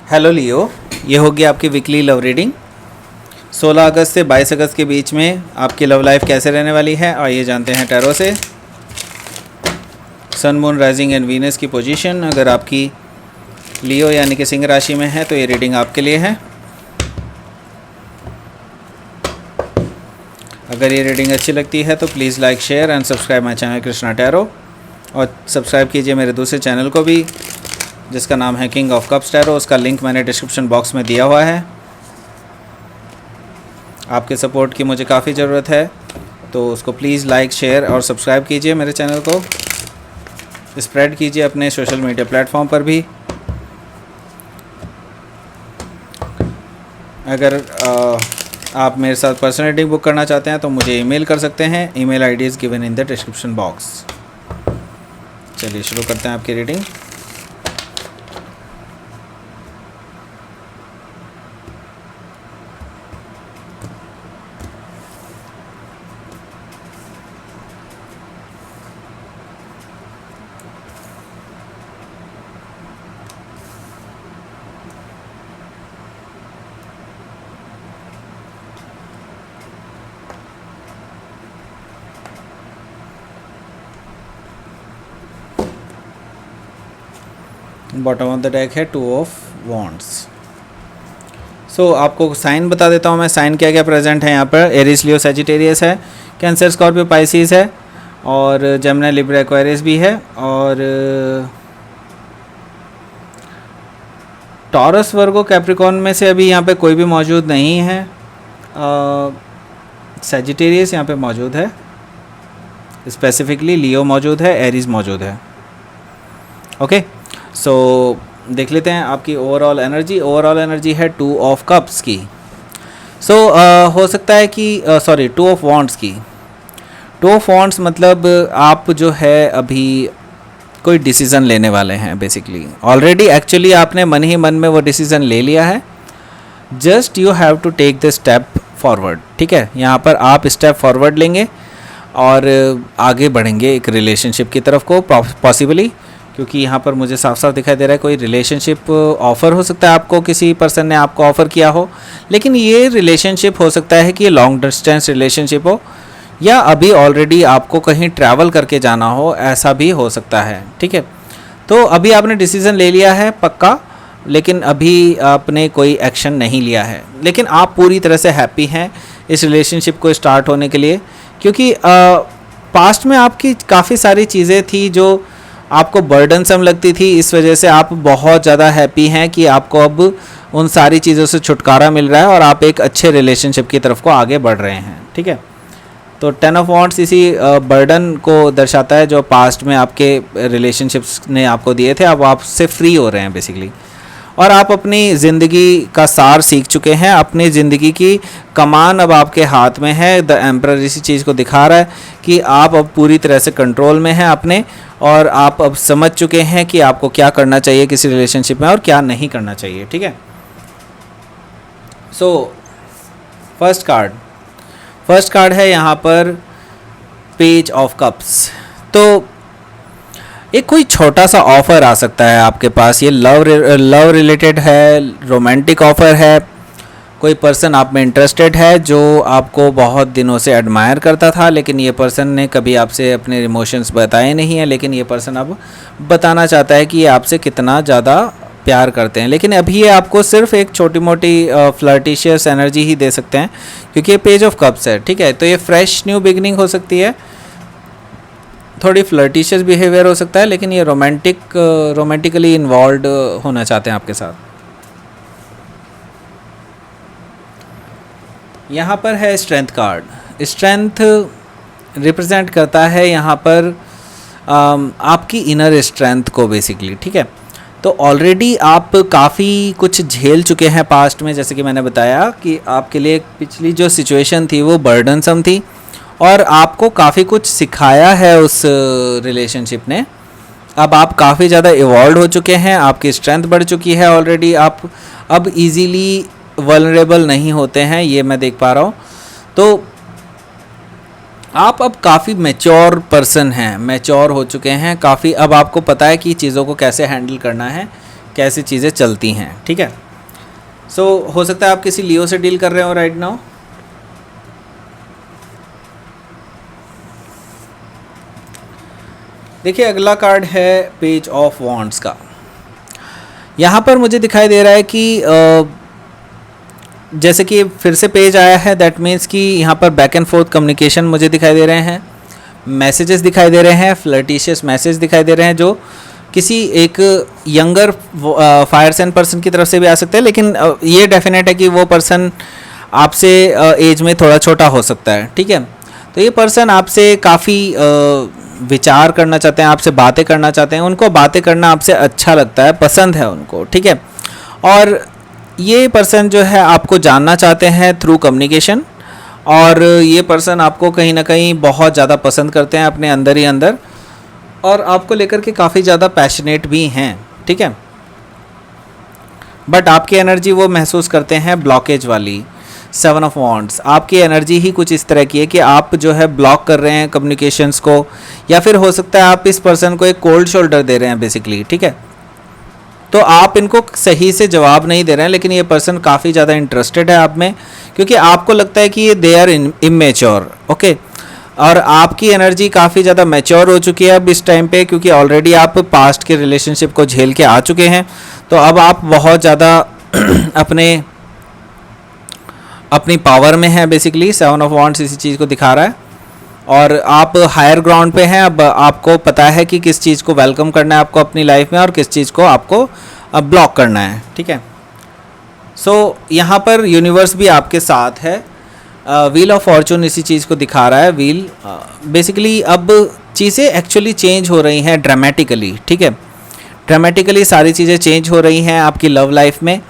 Hello लियो, ये होगी आपकी वीकली लव रीडिंग 16 अगस्त से 22 अगस्त के बीच में आपकी लव लाइफ कैसे रहने वाली है। आइए जानते हैं टैरो से। सन, मून, राइजिंग एंड वीनस की पोजीशन अगर आपकी लियो यानी कि सिंह राशि में है तो ये रीडिंग आपके लिए है। अगर ये रीडिंग अच्छी लगती है तो please like, share and subscribe my channel Krishna tarot, और सब्सक्राइब कीजिए मेरे दूसरे चैनल को भी जिसका नाम है किंग ऑफ कप्स टैरो। उसका लिंक मैंने डिस्क्रिप्शन बॉक्स में दिया हुआ है। आपके सपोर्ट की मुझे काफ़ी ज़रूरत है, तो उसको प्लीज़ लाइक, शेयर और सब्सक्राइब कीजिए। मेरे चैनल को स्प्रेड कीजिए अपने सोशल मीडिया प्लेटफॉर्म पर भी। अगर आप मेरे साथ पर्सनल रीडिंग बुक करना चाहते हैं तो मुझे ईमेल कर सकते हैं। Email ID is given in the description box. चलिए शुरू करते हैं आपकी reading. Bottom of the deck है 2 ऑफ वॉन्ड्स। सो आपको साइन बता देता हूँ मैं, साइन क्या क्या प्रेजेंट है यहाँ पर। एरीज, लियो, सैजिटेरियस है, कैंसर, स्कॉर्पियो, पाइसिस है, और जेमिनी, लिब्रा, एक्वेरियस भी है, और टॉरस, वर्गो, कैप्रिकॉर्न में से अभी यहाँ पे कोई भी मौजूद नहीं है। सैजिटेरियस यहाँ पे मौजूद है, स्पेसिफिकली लियो मौजूद है, एरीज मौजूद है। ओके, सो देख लेते हैं आपकी ओवरऑल एनर्जी। ओवरऑल एनर्जी है 2 ऑफ कप्स की। सो हो सकता है कि 2 ऑफ वॉन्ड्स की। 2 ऑफ वॉन्ड्स मतलब आप जो है अभी कोई डिसीज़न लेने वाले हैं बेसिकली। ऑलरेडी एक्चुअली आपने मन ही मन में वो डिसीज़न ले लिया है। Just you have to take the step forward. ठीक है, यहाँ पर आप स्टेप फॉरवर्ड लेंगे और आगे बढ़ेंगे एक रिलेशनशिप की तरफ को पॉसिबली, क्योंकि यहाँ पर मुझे साफ साफ दिखाई दे रहा है कोई रिलेशनशिप ऑफ़र हो सकता है आपको, किसी पर्सन ने आपको ऑफ़र किया हो। लेकिन ये रिलेशनशिप हो सकता है कि ये लॉन्ग डिस्टेंस रिलेशनशिप हो, या अभी ऑलरेडी आपको कहीं ट्रैवल करके जाना हो, ऐसा भी हो सकता है। ठीक है, तो अभी आपने डिसीज़न ले लिया है पक्का, लेकिन अभी आपने कोई एक्शन नहीं लिया है। लेकिन आप पूरी तरह से हैप्पी हैं इस रिलेशनशिप को स्टार्ट होने के लिए, क्योंकि पास्ट में आपकी काफ़ी सारी चीज़ें थी जो आपको बर्डनसम लगती थी। इस वजह से आप बहुत ज़्यादा हैप्पी हैं कि आपको अब उन सारी चीज़ों से छुटकारा मिल रहा है और आप एक अच्छे रिलेशनशिप की तरफ को आगे बढ़ रहे हैं। ठीक है, तो 10 ऑफ वॉन्ड्स इसी बर्डन को दर्शाता है जो पास्ट में आपके रिलेशनशिप्स ने आपको दिए थे। अब आप से फ्री हो रहे हैं बेसिकली, और आप अपनी ज़िंदगी का सार सीख चुके हैं। अपनी ज़िंदगी की कमान अब आपके हाथ में है। द एम्परर इसी चीज़ को दिखा रहा है कि आप अब पूरी तरह से कंट्रोल में हैं अपने, और आप अब समझ चुके हैं कि आपको क्या करना चाहिए किसी रिलेशनशिप में और क्या नहीं करना चाहिए। ठीक है, सो फर्स्ट कार्ड है यहाँ पर पेज ऑफ कप्स। तो एक कोई छोटा सा ऑफ़र आ सकता है आपके पास। ये लव रिलेटेड है, रोमांटिक ऑफ़र है। कोई पर्सन आप में इंटरेस्टेड है जो आपको बहुत दिनों से एडमायर करता था, लेकिन ये पर्सन ने कभी आपसे अपने इमोशंस बताए नहीं हैं, लेकिन ये पर्सन अब बताना चाहता है कि ये आपसे कितना ज़्यादा प्यार करते हैं। लेकिन अभी ये आपको सिर्फ एक छोटी मोटी फ्लर्टिशियस एनर्जी ही दे सकते हैं, क्योंकि ये पेज ऑफ कप्स है। ठीक है, तो ये फ्रेश न्यू बिगनिंग हो सकती है, थोड़ी फ्लर्टिशियस बिहेवियर हो सकता है, लेकिन ये रोमांटिकली इन्वॉल्व होना चाहते हैं आपके साथ। यहाँ पर है स्ट्रेंथ कार्ड। स्ट्रेंथ रिप्रेजेंट करता है यहाँ पर आपकी इनर स्ट्रेंथ को बेसिकली। ठीक है, तो ऑलरेडी आप काफ़ी कुछ झेल चुके हैं पास्ट में। जैसे कि मैंने बताया कि आपके लिए पिछली जो सिचुएशन थी वो बर्डनसम थी, और आपको काफ़ी कुछ सिखाया है उस रिलेशनशिप ने। अब आप काफ़ी ज़्यादा इवॉल्व हो चुके हैं, आपकी स्ट्रेंथ बढ़ चुकी है ऑलरेडी। आप अब इजीली वल्नरेबल नहीं होते हैं, ये मैं देख पा रहा हूँ। तो आप अब काफ़ी मैच्योर पर्सन हैं, मैच्योर हो चुके हैं काफ़ी। अब आपको पता है कि चीज़ों को कैसे हैंडल करना है, कैसी चीज़ें चलती हैं, ठीक है। सो हो सकता है आप किसी लियो से डील कर रहे हो राइट नाउ। देखिए अगला कार्ड है पेज ऑफ वॉन्ड्स का। यहाँ पर मुझे दिखाई दे रहा है कि जैसे कि फिर से पेज आया है, दैट मीन्स कि यहाँ पर बैक एंड फोर्थ कम्युनिकेशन मुझे दिखाई दे रहे हैं, मैसेजेस दिखाई दे रहे हैं, फ्लर्टिशियस मैसेज दिखाई दे रहे हैं जो किसी एक यंगर फायर साइन पर्सन की तरफ से भी आ सकते हैं, लेकिन ये डेफिनेट है कि वो पर्सन आपसे एज में थोड़ा छोटा हो सकता है, ठीक है। तो ये पर्सन आपसे काफ़ी विचार करना चाहते हैं, आपसे बातें करना चाहते हैं, उनको बातें करना आपसे अच्छा लगता है, पसंद है उनको, ठीक है। और ये पर्सन जो है आपको जानना चाहते हैं थ्रू कम्युनिकेशन, और ये पर्सन आपको कहीं ना कहीं बहुत ज़्यादा पसंद करते हैं अपने अंदर ही अंदर, और आपको लेकर के काफ़ी ज़्यादा पैशनेट भी हैं, ठीक है। बट आपकी एनर्जी वो महसूस करते हैं ब्लॉकेज वाली। 7 ऑफ वॉन्ड्स, आपकी एनर्जी ही कुछ इस तरह की है कि आप जो है ब्लॉक कर रहे हैं कम्युनिकेशंस को, या फिर हो सकता है आप इस पर्सन को एक कोल्ड शोल्डर दे रहे हैं बेसिकली, ठीक है। तो आप इनको सही से जवाब नहीं दे रहे हैं, लेकिन ये पर्सन काफ़ी ज़्यादा इंटरेस्टेड है आप में, क्योंकि आपको लगता है कि ये दे आर इमेच्योर, ओके। और आपकी एनर्जी काफ़ी ज़्यादा मैच्योर हो चुकी है अब इस टाइम पे, क्योंकि ऑलरेडी आप पास्ट के रिलेशनशिप को झेल के आ चुके हैं। तो अब आप बहुत ज़्यादा अपनी पावर में हैं बेसिकली। 7 ऑफ वॉन्ड्स इसी चीज़ को दिखा रहा है, और आप हायर ग्राउंड पे हैं। अब आपको पता है कि किस चीज़ को वेलकम करना है आपको अपनी लाइफ में, और किस चीज़ को आपको ब्लॉक करना है, ठीक है। सो यहाँ पर यूनिवर्स भी आपके साथ है। व्हील ऑफ फॉर्चून इसी चीज़ को दिखा रहा है। व्हील बेसिकली अब चीज़ें एक्चुअली चेंज हो रही हैं ड्रामेटिकली, ठीक है। ड्रामेटिकली सारी चीज़ें चेंज हो रही हैं आपकी लव लाइफ में,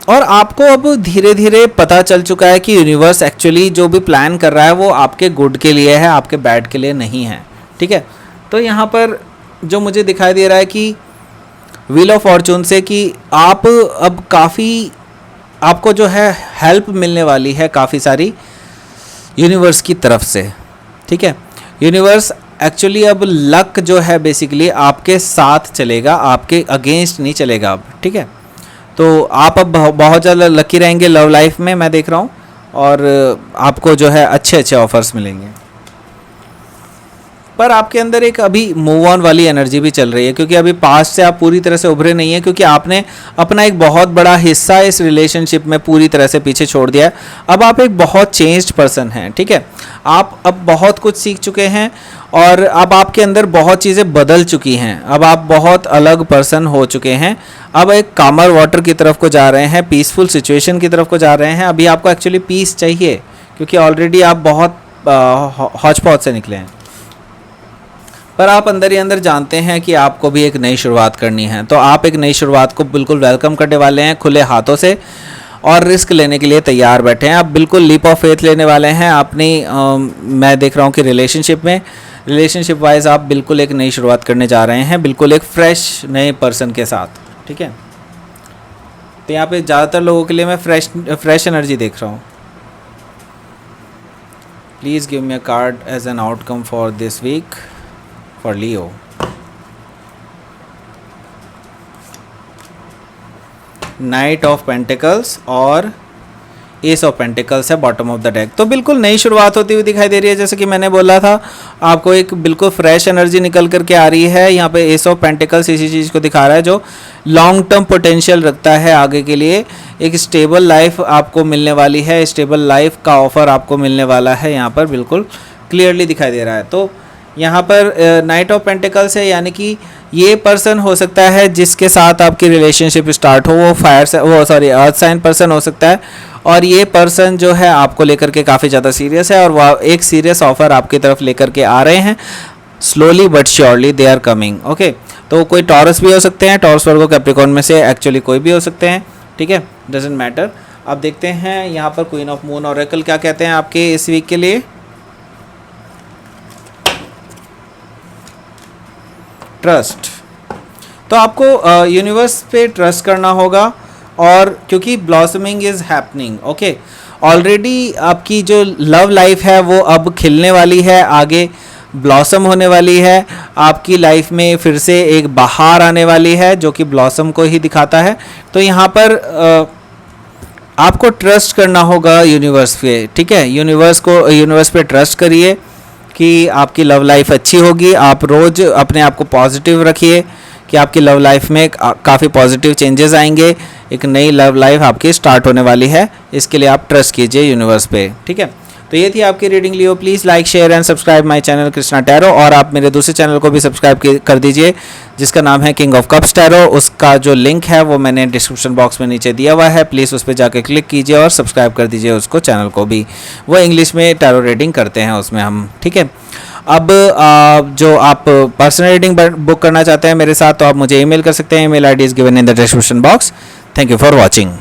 और आपको अब धीरे धीरे पता चल चुका है कि यूनिवर्स एक्चुअली जो भी प्लान कर रहा है वो आपके गुड के लिए है, आपके बैड के लिए नहीं है, ठीक है। तो यहाँ पर जो मुझे दिखाई दे रहा है कि व्हील ऑफ फॉर्चून से कि आप अब काफ़ी, आपको जो है हेल्प मिलने वाली है काफ़ी सारी यूनिवर्स की तरफ से, ठीक है। यूनिवर्स एक्चुअली अब लक जो है बेसिकली आपके साथ चलेगा, आपके अगेंस्ट नहीं चलेगा अब, ठीक है। तो आप अब बहुत ज़्यादा लकी रहेंगे लव लाइफ में, मैं देख रहा हूँ, और आपको जो है अच्छे अच्छे ऑफर्स मिलेंगे। पर आपके अंदर एक अभी मूव ऑन वाली एनर्जी भी चल रही है, क्योंकि अभी पास्ट से आप पूरी तरह से उभरे नहीं हैं, क्योंकि आपने अपना एक बहुत बड़ा हिस्सा इस रिलेशनशिप में पूरी तरह से पीछे छोड़ दिया है। अब आप एक बहुत चेंज्ड पर्सन हैं, ठीक है। आप अब बहुत कुछ सीख चुके हैं, और अब आपके अंदर बहुत चीज़ें बदल चुकी हैं। अब आप बहुत अलग पर्सन हो चुके हैं। अब एक कामर वाटर की तरफ को जा रहे हैं, पीसफुल सिचुएशन की तरफ को जा रहे हैं। अभी आपको एक्चुअली पीस चाहिए, क्योंकि ऑलरेडी आप बहुत हौच पौच से निकले हैं, पर आप अंदर ही अंदर जानते हैं कि आपको भी एक नई शुरुआत करनी है। तो आप एक नई शुरुआत को बिल्कुल वेलकम करने वाले हैं खुले हाथों से, और रिस्क लेने के लिए तैयार बैठे हैं। आप बिल्कुल लीप ऑफ फेथ लेने वाले हैं अपनी मैं देख रहा हूँ कि रिलेशनशिप वाइज आप बिल्कुल एक नई शुरुआत करने जा रहे हैं, बिल्कुल एक फ्रेश नए पर्सन के साथ, ठीक है। तो यहाँ पे ज़्यादातर लोगों के लिए मैं फ्रेश एनर्जी देख रहा हूँ। Please give me a card as an outcome for this week for Leo. Knight of pentacles और एस ऑफ पेंटिकल्स है बॉटम ऑफ द डेक। तो बिल्कुल नई शुरुआत होती हुई दिखाई दे रही है। जैसे कि मैंने बोला था, आपको एक बिल्कुल फ्रेश एनर्जी निकल करके आ रही है। यहाँ पे एस ऑफ पेंटिकल्स इसी चीज़ को दिखा रहा है जो लॉन्ग टर्म पोटेंशियल रखता है आगे के लिए। एक स्टेबल लाइफ आपको मिलने वाली है, स्टेबल लाइफ का ऑफर आपको मिलने वाला है, यहाँ पर बिल्कुल क्लियरली दिखाई दे रहा है। तो यहाँ पर नाइट ऑफ पेंटिकल्स है, यानी कि ये पर्सन हो सकता है जिसके साथ आपकी रिलेशनशिप स्टार्ट हो, वो अर्थ साइन पर्सन हो सकता है, और ये पर्सन जो है आपको लेकर के काफ़ी ज़्यादा सीरियस है, और वह एक सीरियस ऑफर आपकी तरफ लेकर के आ रहे हैं। Slowly but surely they are coming, okay. तो कोई टॉरस भी हो सकते हैं, टॉरस वर्गो कैप्रिकॉर्न में से एक्चुअली कोई भी हो सकते हैं, ठीक है, डजेंट मैटर। अब देखते हैं यहाँ पर क्वीन ऑफ मून ऑरेकल क्या कहते हैं आपके इस वीक के लिए। ट्रस्ट, तो आपको यूनिवर्स पे ट्रस्ट करना होगा, और क्योंकि blossoming is happening, okay. Already आपकी जो लव लाइफ है वो अब खिलने वाली है, आगे ब्लॉसम होने वाली है, आपकी लाइफ में फिर से एक बहार आने वाली है जो कि ब्लॉसम को ही दिखाता है। तो यहाँ पर आपको ट्रस्ट करना होगा यूनिवर्स पे, ठीक है। यूनिवर्स पे ट्रस्ट करिए कि आपकी लव लाइफ अच्छी होगी। आप रोज़ अपने आप को पॉजिटिव रखिए कि आपकी लव लाइफ में काफ़ी पॉजिटिव चेंजेस आएंगे, एक नई लव लाइफ आपकी स्टार्ट होने वाली है। इसके लिए आप ट्रस्ट कीजिए यूनिवर्स पे, ठीक है। तो ये थी आपकी reading Leo. Please like share and subscribe my channel Krishna tarot, और आप मेरे दूसरे चैनल को भी सब्सक्राइब कर दीजिए जिसका नाम है किंग ऑफ कप्स टैरो। उसका जो लिंक है वो मैंने डिस्क्रिप्शन बॉक्स में नीचे दिया हुआ है, प्लीज़ उस पर जाकर क्लिक कीजिए और सब्सक्राइब कर दीजिए उसको, चैनल को भी। वो इंग्लिश में टैरो रीडिंग करते हैं उसमें हम, ठीक है। अब जो आप पर्सनल रीडिंग बुक करना चाहते हैं मेरे साथ, तो आप मुझे ईमेल कर सकते हैं। Email ID is given in the description box. Thank you for watching.